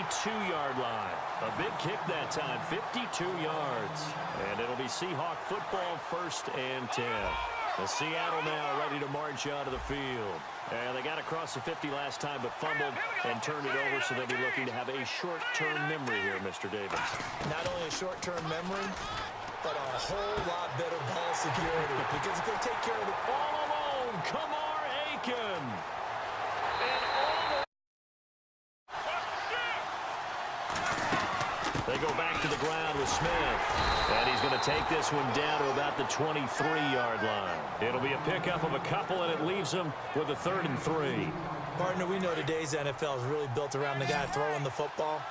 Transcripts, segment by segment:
52-yard line. A big kick that time, 52 yards. And it'll be Seahawk football, 1st and 10. The Seattle now ready to march onto the field. And they got across the 50 last time but fumbled and turned it over, so they'll be looking to have a short-term memory here, Mr. Davis. Not only a short-term memory, but a whole lot better ball security because it's going to take care of the all alone. Kamar Aiken. And all they go back to the ground with Smith. And he's going to take this one down to about the 23-yard line. It'll be a pickup of a couple, and it leaves them with a 3rd and 3. Partner, we know today's NFL is really built around the guy throwing the football.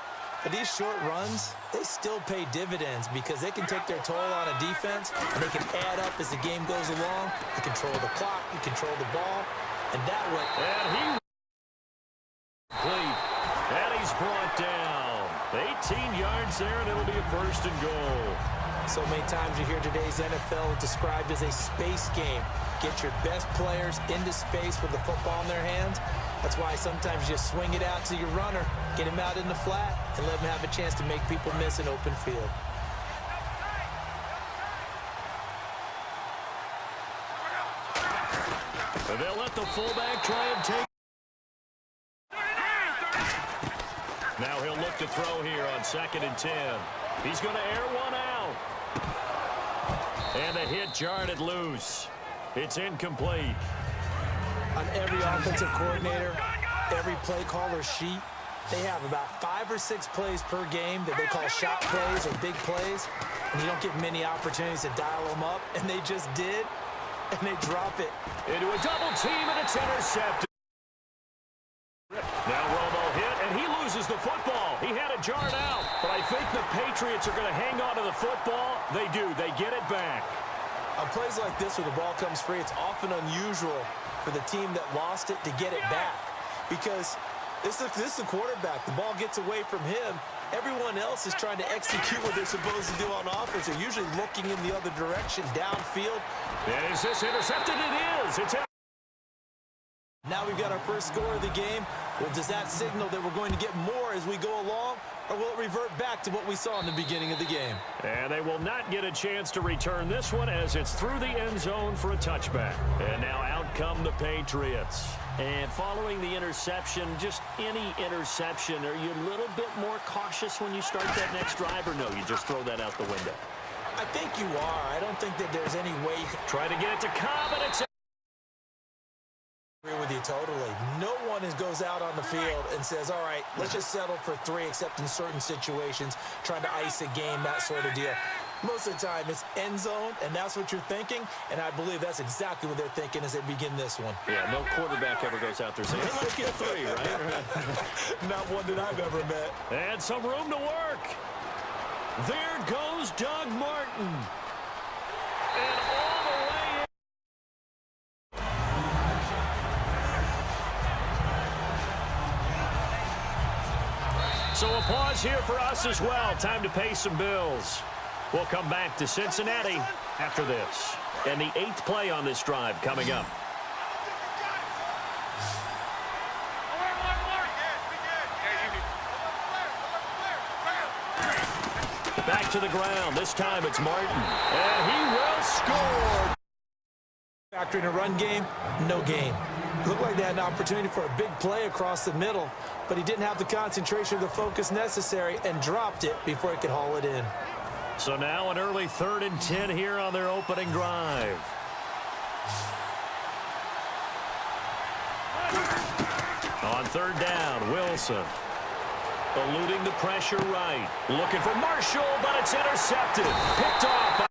But these short runs, they still pay dividends because they can take their toll on a defense, and they can add up as the game goes along. You control the clock, you control the ball, and that way. And he's brought down. 18 yards there, and it'll be a 1st and goal. So many times you hear today's NFL described as a space game. Get your best players into space with the football in their hands. That's why sometimes you just swing it out to your runner, get him out in the flat, and let him have a chance to make people miss an open field. And they'll let the fullback try and take. Now he'll look to throw here on 2nd and 10. He's going to air one out. And the hit jarred it loose. It's incomplete. On every offensive coordinator, every play caller sheet, they have about 5 or 6 plays per game that they call shot plays or big plays. And you don't get many opportunities to dial them up. And they just did. And they drop it. Into a double team, and it's intercepted. Now Romo hit, and he loses the football. He had it jarred out. But I think the Patriots are going to hang on to the football. They do. They get it back. On plays like this where the ball comes free, it's often unusual for the team that lost it to get it back. Because this is the quarterback. The ball gets away from him. Everyone else is trying to execute what they're supposed to do on offense. They're usually looking in the other direction, downfield. Is this intercepted? It is. It's out. Now we've got our first score of the game. Well, does that signal that we're going to get more as we go along, or will it revert back to what we saw in the beginning of the game? And they will not get a chance to return this one as it's through the end zone for a touchback. And now out come the Patriots. And following the interception, just any interception, are you a little bit more cautious when you start that next drive, or no, you just throw that out the window? I think you are. I don't think that there's any way you can try to get it to Cobb, and it's agree with you totally. No one goes out on the field and says, all right, let's just settle for 3, except in certain situations, trying to ice a game, that sort of deal. Most of the time, it's end zone, and that's what you're thinking, and I believe that's exactly what they're thinking as they begin this one. Yeah, no quarterback ever goes out there saying, hey, let's get 3, right? Not one that I've ever met. And some room to work. There goes Doug Martin. And all the way in. So a pause here for us as well. Time to pay some bills. We'll come back to Cincinnati after this. And the 8th play on this drive coming up. Back to the ground. This time it's Martin. And he will score. Factor in a run game, no game. Looked like they had an opportunity for a big play across the middle, but he didn't have the concentration or the focus necessary and dropped it before he could haul it in. So now an early 3rd and 10 here on their opening drive. On 3rd down, Wilson. Eluding the pressure right. Looking for Marshall, but it's intercepted. Picked off.